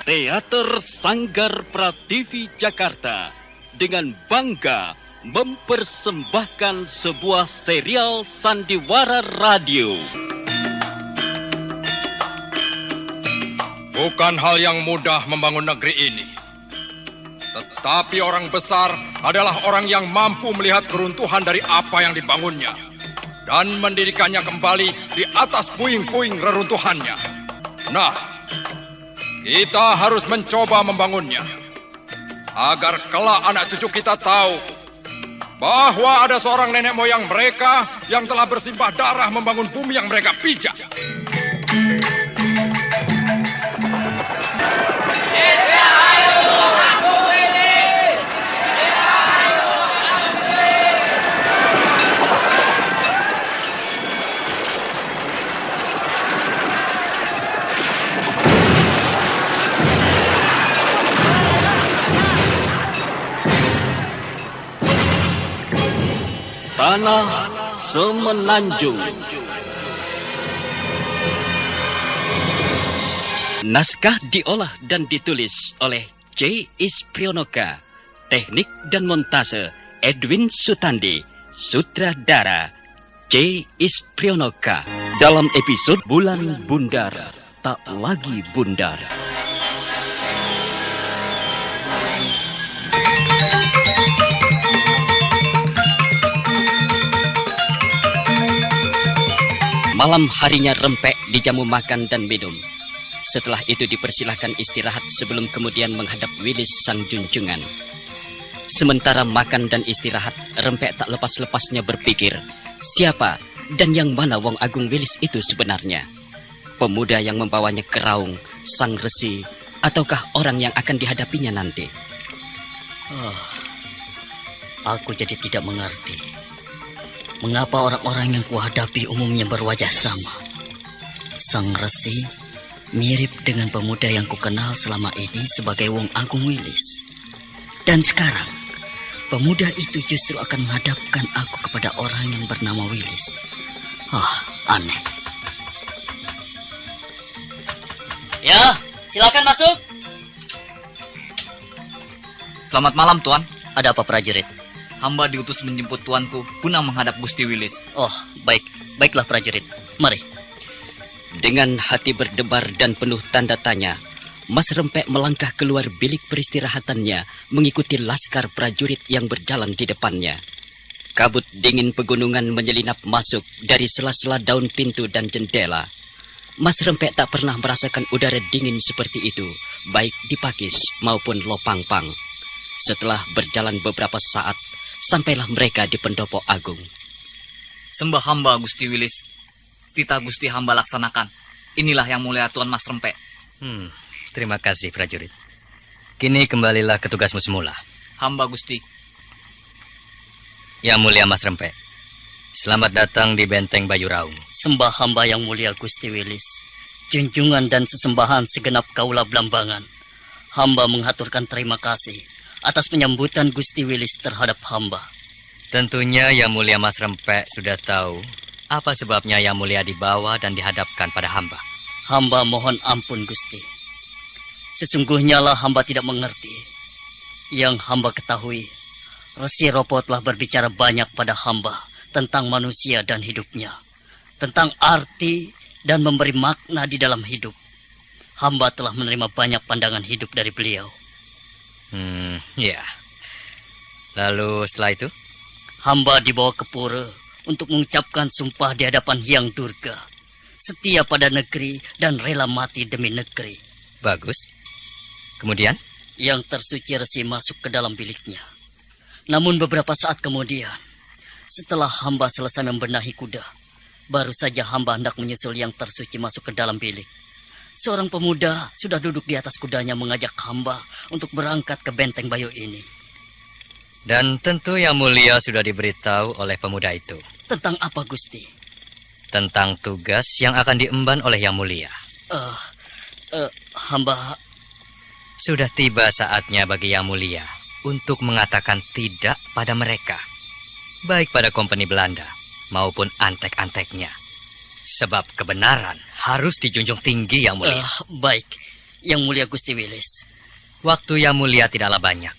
Teater Sanggar Prativi Jakarta dengan bangga mempersembahkan sebuah serial sandiwara radio. Bukan hal yang mudah membangun negeri ini. Tetapi orang besar adalah orang yang mampu melihat keruntuhan dari apa yang dibangunnya dan mendirikannya kembali di atas puing-puing reruntuhannya. Nah, kita harus mencoba membangunnya agar kelak anak cucu kita tahu bahwa ada seorang nenek moyang mereka yang telah bersimbah darah membangun bumi yang mereka pijak. Tanah Semenanjung. Naskah diolah dan ditulis oleh C. Isprionoka. Teknik dan montase Edwin Sutandi. Sutradara C. Isprionoka. Dalam episode Bulan Bundar, Tak Lagi Bundar. Malam harinya Rempek dijamu makan dan minum. Setelah itu dipersilahkan istirahat sebelum kemudian menghadap Wilis sang junjungan. Sementara makan dan istirahat, Rempek tak lepas-lepasnya berpikir, siapa dan yang mana Wong Agung Wilis itu sebenarnya? Pemuda yang membawanya ke Raung, sang resi, ataukah orang yang akan dihadapinya nanti? Aku jadi tidak mengerti. Mengapa orang-orang yang kuhadapi umumnya berwajah sama? Sang resi mirip dengan pemuda yang kukenal selama ini sebagai Wong Agung Wilis. Dan sekarang, pemuda itu justru akan menghadapkan aku kepada orang yang bernama Wilis. Aneh. Ya, silakan masuk. Selamat malam, Tuan. Ada apa, prajurit? Hamba diutus menjemput tuanku guna menghadap Gusti Wilis. Oh, baiklah prajurit. Mari. Dengan hati berdebar dan penuh tanda tanya, Mas Rempek melangkah keluar bilik peristirahatannya mengikuti laskar prajurit yang berjalan di depannya. Kabut dingin pegunungan menyelinap masuk dari sela-sela daun pintu dan jendela. Mas Rempek tak pernah merasakan udara dingin seperti itu, baik di Pakis maupun Lopangpang. Setelah berjalan beberapa saat, sampailah mereka di pendopo agung. Sembah hamba Gusti Wilis. Titah Gusti hamba laksanakan. Inilah yang mulia Tuan Mas Rempek. Terima kasih prajurit. Kini kembalilah ke tugasmu semula. Hamba Gusti. Yang mulia Mas Rempek, selamat datang di Benteng Bayu Raung. Sembah hamba yang mulia Gusti Wilis. Junjungan dan sesembahan segenap kaula Blambangan. Hamba mengaturkan terima kasih atas penyambutan Gusti Wilis terhadap hamba. Tentunya Yang Mulia Mas Rempek sudah tahu apa sebabnya Yang Mulia dibawa dan dihadapkan pada hamba. Hamba mohon ampun Gusti. Sesungguhnya lah hamba tidak mengerti. Yang hamba ketahui, Resi Ropo telah berbicara banyak pada hamba tentang manusia dan hidupnya, tentang arti dan memberi makna di dalam hidup. Hamba telah menerima banyak pandangan hidup dari beliau. Ya. Lalu setelah itu? Hamba dibawa ke pura untuk mengucapkan sumpah di hadapan Hyang Durga. Setia pada negeri dan rela mati demi negeri. Bagus. Kemudian? Yang tersuci resi masuk ke dalam biliknya. Namun beberapa saat kemudian, setelah hamba selesai membenahi kuda, baru saja hamba hendak menyusul yang tersuci masuk ke dalam bilik. Seorang pemuda sudah duduk di atas kudanya mengajak hamba untuk berangkat ke Benteng Bayu ini. Dan tentu Yang Mulia sudah diberitahu oleh pemuda itu. Tentang apa, Gusti? Tentang tugas yang akan diemban oleh Yang Mulia. Hamba... Sudah tiba saatnya bagi Yang Mulia untuk mengatakan tidak pada mereka. Baik pada kompeni Belanda maupun antek-anteknya. Sebab kebenaran harus dijunjung tinggi, Yang Mulia. Baik, Yang Mulia Gusti Wilis. Waktu Yang Mulia tidaklah banyak.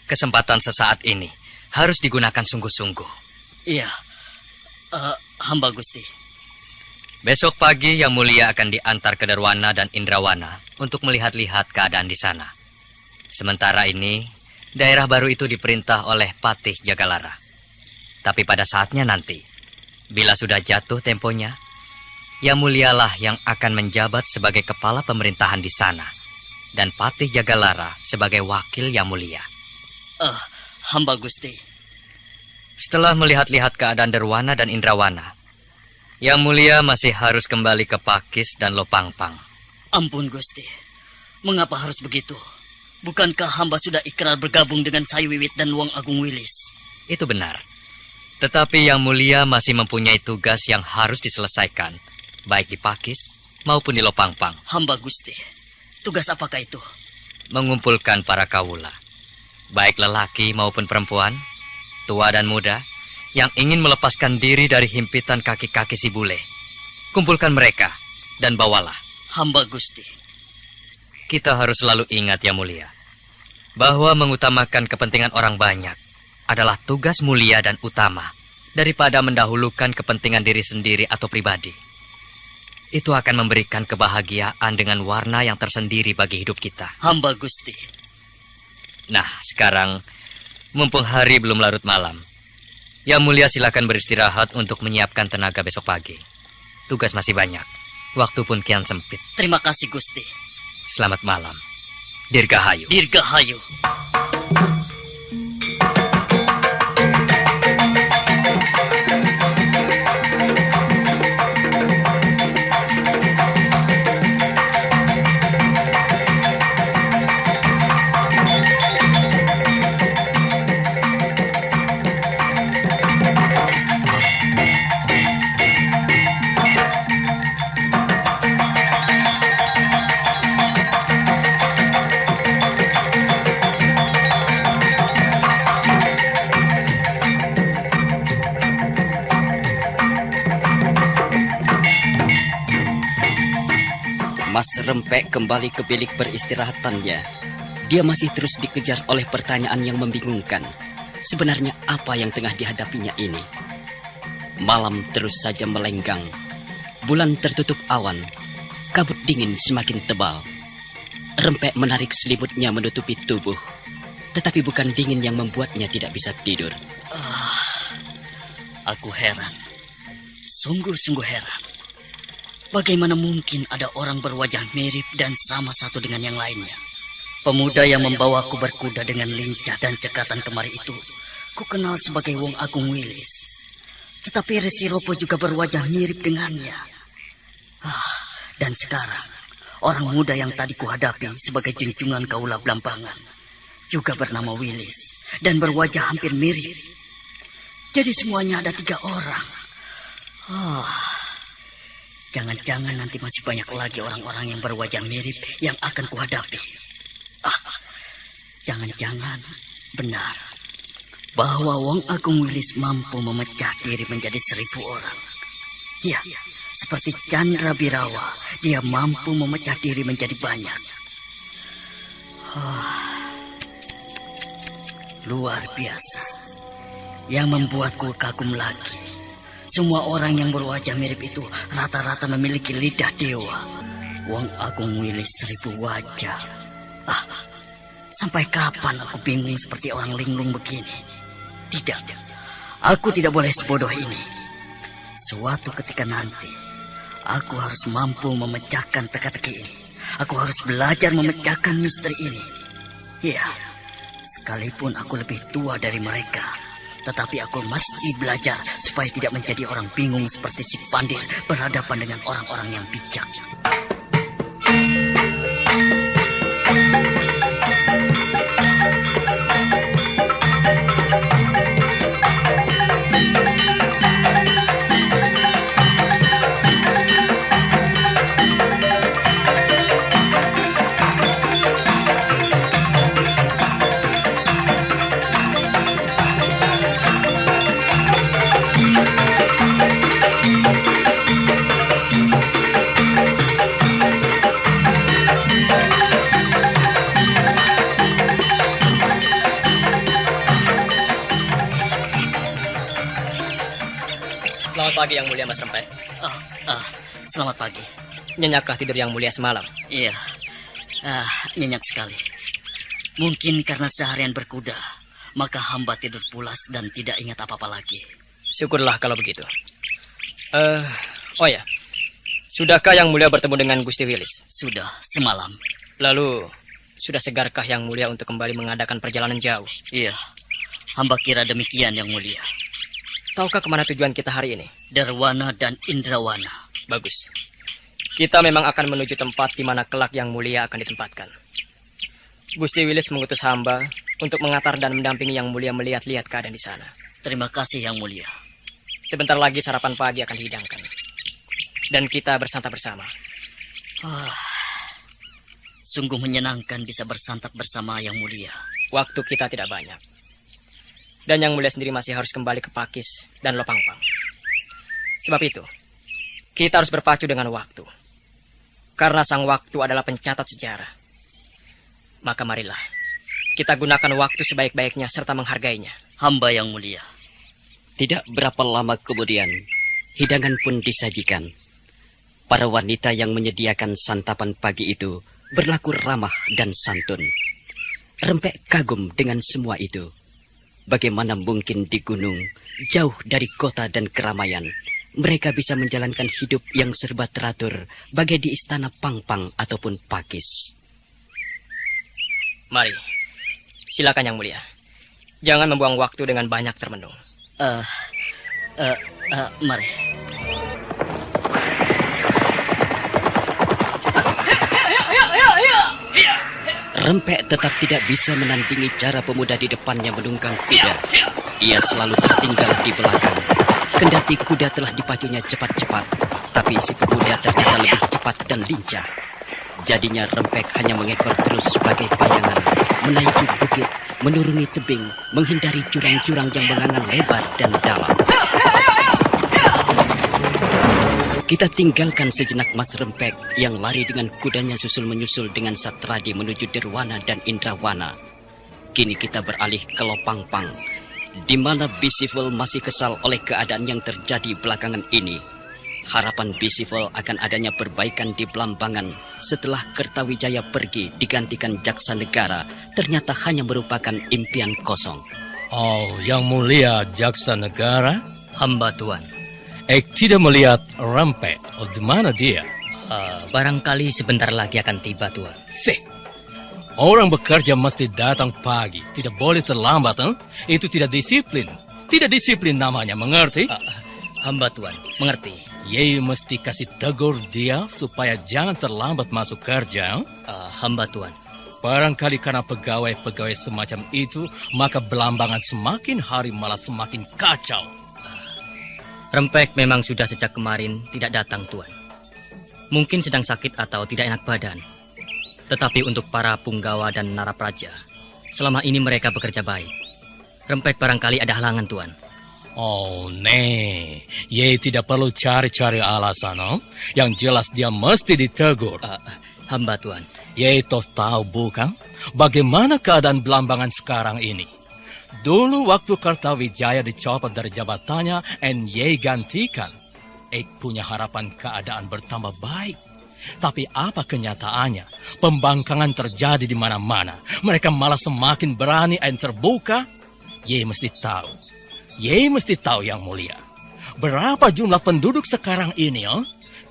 Kesempatan sesaat ini harus digunakan sungguh-sungguh. Iya, hamba Gusti. Besok pagi Yang Mulia akan diantar ke Derwana dan Indrawana untuk melihat-lihat keadaan di sana. Sementara ini, daerah baru itu diperintah oleh Patih Jagalara. Tapi pada saatnya nanti, bila sudah jatuh temponya, Yang Mulialah yang akan menjabat sebagai kepala pemerintahan di sana, dan Patih Jagalara sebagai wakil Yang Mulia. Hamba Gusti. Setelah melihat-lihat keadaan Derwana dan Indrawana, Yang Mulia masih harus kembali ke Pakis dan Lopangpang. Ampun Gusti, mengapa harus begitu? Bukankah hamba sudah ikrar bergabung dengan Sai Wiwit dan Wong Agung Wilis? Itu benar. Tetapi Yang Mulia masih mempunyai tugas yang harus diselesaikan, baik di Pakis maupun di Lopangpang. Hamba Gusti, tugas apakah itu? Mengumpulkan para kawula, baik lelaki maupun perempuan, tua dan muda, yang ingin melepaskan diri dari himpitan kaki-kaki si bule. Kumpulkan mereka dan bawalah. Hamba Gusti. Kita harus selalu ingat, Yang Mulia, bahwa mengutamakan kepentingan orang banyak adalah tugas mulia dan utama daripada mendahulukan kepentingan diri sendiri atau pribadi. Itu akan memberikan kebahagiaan dengan warna yang tersendiri bagi hidup kita. Hamba Gusti. Nah, sekarang, mumpung hari belum larut malam, Yang Mulia silakan beristirahat untuk menyiapkan tenaga besok pagi. Tugas masih banyak, waktu pun kian sempit. Terima kasih Gusti. Selamat malam. Dirgahayu. Dirgahayu. Mas Rempek kembali ke bilik peristirahatannya. Dia masih terus dikejar oleh pertanyaan yang membingungkan. Sebenarnya apa yang tengah dihadapinya ini? Malam terus saja melenggang. Bulan tertutup awan. Kabut dingin semakin tebal. Rempek menarik selimutnya menutupi tubuh. Tetapi bukan dingin yang membuatnya tidak bisa tidur. Aku heran. Sungguh-sungguh heran. Bagaimana mungkin ada orang berwajah mirip dan sama satu dengan yang lainnya? Pemuda yang membawaku berkuda dengan lincah dan cekatan kemari itu, ku kenal sebagai Wong Agung Wilis. Tetapi Resi Ropo juga berwajah mirip dengannya. Dan sekarang, orang muda yang tadi kuhadapi sebagai junjungan kaula Blambangan juga bernama Wilis dan berwajah hampir mirip. Jadi semuanya ada 3 orang. Jangan-jangan nanti masih banyak lagi orang-orang yang berwajah mirip yang akan kuhadapi. Jangan-jangan benar bahwa Wong Agung Wilis mampu memecah diri menjadi 1000 orang. Ya, seperti Chandra Birawa, dia mampu memecah diri menjadi banyak. Luar biasa. Yang membuatku kagum lagi, semua orang yang berwajah mirip itu rata-rata memiliki lidah dewa. Wong Agung Wilis 1000 wajah. Sampai kapan aku bingung seperti orang linglung begini? Tidak, aku tidak boleh sebodoh ini. Suatu ketika nanti, aku harus mampu memecahkan teka-teki ini. Aku harus belajar memecahkan misteri ini. Ya, sekalipun aku lebih tua dari mereka, tetapi aku mesti belajar supaya tidak menjadi orang bingung seperti si Pandir berhadapan dengan orang-orang yang bijak. pagi Yang Mulia Mas Rempek. Selamat pagi. Nyenyakkah tidur Yang Mulia semalam? Iya, nyenyak sekali. Mungkin karena seharian berkuda, maka hamba tidur pulas dan tidak ingat apa-apa lagi. Syukurlah kalau begitu. Oh ya, sudahkah Yang Mulia bertemu dengan Gusti Wilis? Sudah, semalam. Lalu, sudah segarkah Yang Mulia untuk kembali mengadakan perjalanan jauh? Iya, hamba kira demikian Yang Mulia. Tahukah kemana tujuan kita hari ini? Darwana dan Indrawana. Bagus. Kita memang akan menuju tempat di mana kelak Yang Mulia akan ditempatkan. Gusti Wilis mengutus hamba untuk mengantar dan mendampingi Yang Mulia melihat-lihat keadaan di sana. Terima kasih Yang Mulia. Sebentar lagi sarapan pagi akan dihidangkan. Dan kita bersantap bersama. Sungguh menyenangkan bisa bersantap bersama Yang Mulia. Waktu kita tidak banyak. Dan Yang Mulia sendiri masih harus kembali ke Pakis dan Lopangpang. Sebab itu, kita harus berpacu dengan waktu. Karena sang waktu adalah pencatat sejarah. Maka marilah, kita gunakan waktu sebaik-baiknya serta menghargainya. Hamba Yang Mulia. Tidak berapa lama kemudian, hidangan pun disajikan. Para wanita yang menyediakan santapan pagi itu berlaku ramah dan santun. Rempek kagum dengan semua itu. Bagaimana mungkin di gunung, jauh dari kota dan keramaian, mereka bisa menjalankan hidup yang serba teratur, bagai di istana Pangpang ataupun Pakis. Mari, silakan Yang Mulia. Jangan membuang waktu dengan banyak termenung. Mari. Rempek tetap tidak bisa menandingi cara pemuda di depannya menunggang kuda. Ia selalu tertinggal di belakang. Kendati kuda telah dipacunya cepat-cepat, tapi si pemuda ternyata lebih cepat dan lincah. Jadinya Rempek hanya mengekor terus sebagai bayangan, menaiki bukit, menuruni tebing, menghindari jurang-jurang yang mengangan lebar dan dalam. Kita tinggalkan sejenak Mas Rempek yang lari dengan kudanya susul-menyusul dengan Satradi menuju Derwana dan Indrawana. Kini kita beralih ke Lopangpang, di mana Bisiful masih kesal oleh keadaan yang terjadi belakangan ini. Harapan Bisiful akan adanya perbaikan di Blambangan setelah Kertawijaya pergi digantikan Jaksa Negara ternyata hanya merupakan impian kosong. Oh, Yang Mulia Jaksa Negara? Hamba Tuan. Tidak melihat Rempek. Oh, di mana dia? Barangkali sebentar lagi akan tiba, Tuan. Orang bekerja mesti datang pagi. Tidak boleh terlambat, Itu tidak disiplin. Tidak disiplin namanya, mengerti? Hamba Tuan, mengerti. Ye mesti kasih tegur dia supaya jangan terlambat masuk kerja. Hamba Tuan. Barangkali karena pegawai-pegawai semacam itu, maka Belambangan semakin hari malah semakin kacau. Rempek memang sudah sejak kemarin tidak datang, Tuan. Mungkin sedang sakit atau tidak enak badan. Tetapi untuk para punggawa dan narapraja, selama ini mereka bekerja baik. Rempek barangkali ada halangan, Tuan. Oh, Ye tidak perlu cari-cari alasan, Yang jelas dia mesti ditegur. Hamba Tuan. Ye toh tahu bukan bagaimana keadaan Belambangan sekarang ini. Dulu waktu Kertawijaya dicopot dari jabatannya dan Ye gantikan, punya harapan keadaan bertambah baik. Tapi apa kenyataannya? Pembangkangan terjadi di mana-mana. Mereka malah semakin berani dan terbuka. Ye mesti tahu. Yang Mulia. Berapa jumlah penduduk sekarang ini?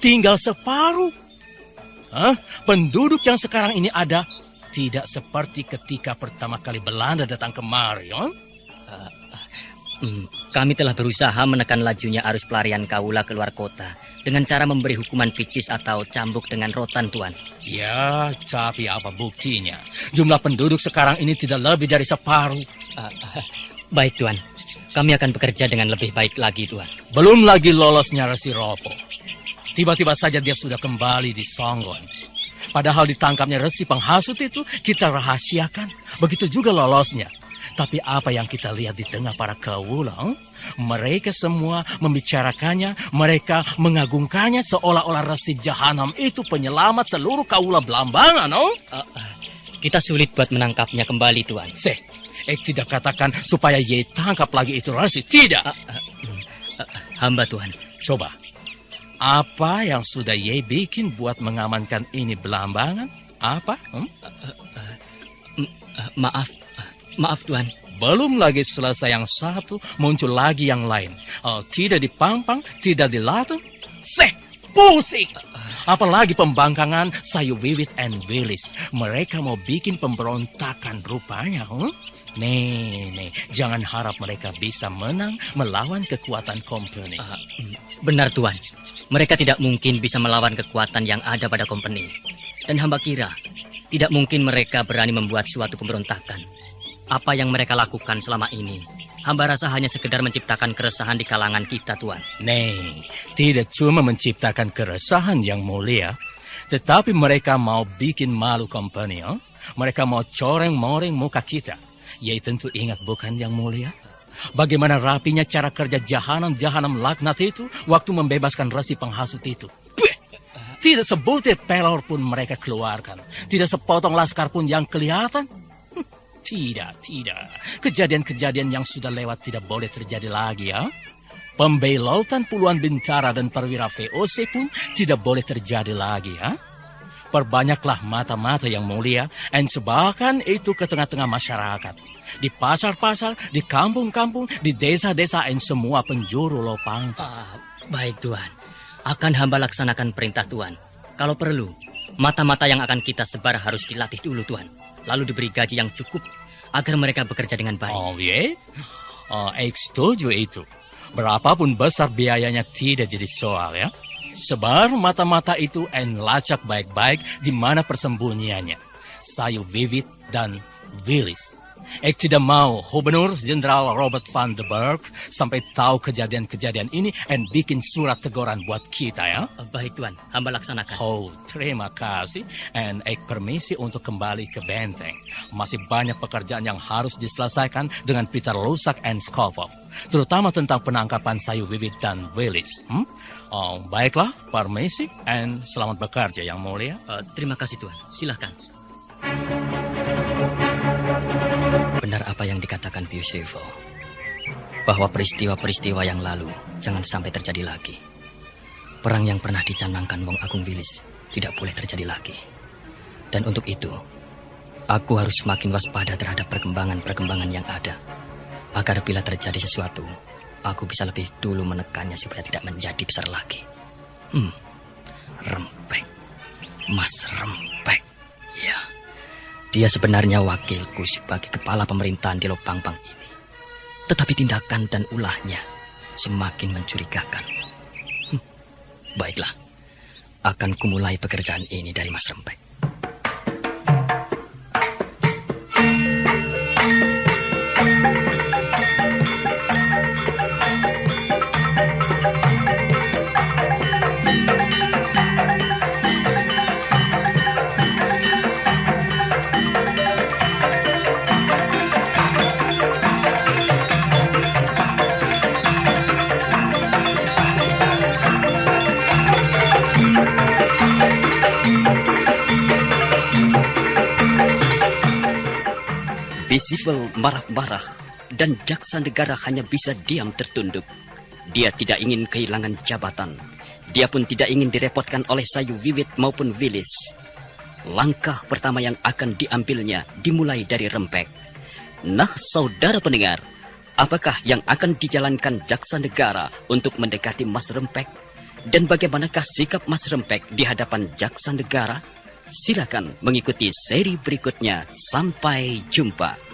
Tinggal separuh. Penduduk yang sekarang ini ada tidak seperti ketika pertama kali Belanda datang kemari. Kami telah berusaha menekan lajunya arus pelarian kaula keluar kota dengan cara memberi hukuman picis atau cambuk dengan rotan, Tuan. Ya, tapi apa buktinya? Jumlah penduduk sekarang ini tidak lebih dari separuh. Baik, Tuan. Kami akan bekerja dengan lebih baik lagi, Tuan. Belum lagi lolosnya Resi Ropo. Tiba-tiba saja dia sudah kembali di Songgon. Padahal ditangkapnya Resi penghasut itu kita rahasiakan. Begitu juga lolosnya. Tapi apa yang kita lihat di tengah para kaula, mereka semua membicarakannya, mereka mengagungkannya seolah-olah Resi Jahanam itu penyelamat seluruh kaula Belambangan, Kita sulit buat menangkapnya kembali, Tuan. Tidak katakan supaya Ye tangkap lagi itu Resi, tidak. Hamba Tuan, Coba, apa yang sudah Ye bikin buat mengamankan ini belambangan? Apa? Maaf Tuan. Belum lagi selesai yang satu, muncul lagi yang lain. Tidak dipampang, tidak dilatih. Pusing! Apalagi pembangkangan Sayu Wiwit and Willis. Mereka mau bikin pemberontakan rupanya. Nih, jangan harap mereka bisa menang melawan kekuatan company. Benar Tuan, mereka tidak mungkin bisa melawan kekuatan yang ada pada company. Dan hamba kira, tidak mungkin mereka berani membuat suatu pemberontakan. Apa yang mereka lakukan selama ini, hamba rasa hanya sekedar menciptakan keresahan di kalangan kita, Tuan. Nih, tidak cuma menciptakan keresahan yang mulia, tetapi mereka mau bikin malu company. Mereka mau coreng-moreng muka kita. Ya tentu ingat bukan yang mulia? Bagaimana rapinya cara kerja jahanam laknat itu waktu membebaskan resi penghasut itu. Tidak sebutir pelor pun mereka keluarkan. Tidak sepotong laskar pun yang kelihatan. Tidak. Kejadian-kejadian yang sudah lewat tidak boleh terjadi lagi ya. Pembelautan puluhan bintara dan perwira VOC pun tidak boleh terjadi lagi ya. Perbanyaklah mata-mata yang mulia dan sebarkan itu ke tengah-tengah masyarakat. Di pasar-pasar, di kampung-kampung, di desa-desa dan semua penjuru lopang. Baik Tuan, akan hamba laksanakan perintah Tuan. Kalau perlu, mata-mata yang akan kita sebar harus dilatih dulu Tuan. Lalu diberi gaji yang cukup agar mereka bekerja dengan baik. Oh ye? Setuju itu. Berapapun besar biayanya tidak jadi soal ya. Sebar mata-mata itu dan lacak baik-baik di mana persembunyiannya. Sayu Wiwit dan Willis. Tidak mau Gubernur Jenderal Robert van der Burg sampai tahu kejadian-kejadian ini dan bikin surat teguran buat kita ya. Baik Tuan, hamba laksanakan. Terima kasih. Dan permisi untuk kembali ke benteng. Masih banyak pekerjaan yang harus diselesaikan dengan Peter Lusak dan Skovov. Terutama tentang penangkapan Sayu Wiwit dan Willis. Baiklah, permisi dan selamat bekerja yang mulia. Terima kasih Tuan, silakan. Benar apa yang dikatakan Piusevo, bahwa peristiwa-peristiwa yang lalu jangan sampai terjadi lagi. Perang yang pernah dicanangkan Wong Agung Willis tidak boleh terjadi lagi. Dan untuk itu, aku harus semakin waspada terhadap perkembangan-perkembangan yang ada, agar bila terjadi sesuatu, aku bisa lebih dulu menekannya supaya tidak menjadi besar lagi. Rempek, Mas Rempek, ya. Dia sebenarnya wakilku sebagai kepala pemerintahan di Lopangpang ini. Tetapi tindakan dan ulahnya semakin mencurigakan. Baiklah, akan kumulai pekerjaan ini dari Mas Rempek. Visivel marah-marah dan jaksa negara hanya bisa diam tertunduk. Dia tidak ingin kehilangan jabatan. Dia pun tidak ingin direpotkan oleh Sayu Wiwit maupun Willis. Langkah pertama yang akan diambilnya dimulai dari Rempek. Nah, saudara pendengar, apakah yang akan dijalankan jaksa negara untuk mendekati Mas Rempek? Dan bagaimanakah sikap Mas Rempek di hadapan jaksa negara? Silakan mengikuti seri berikutnya. Sampai jumpa.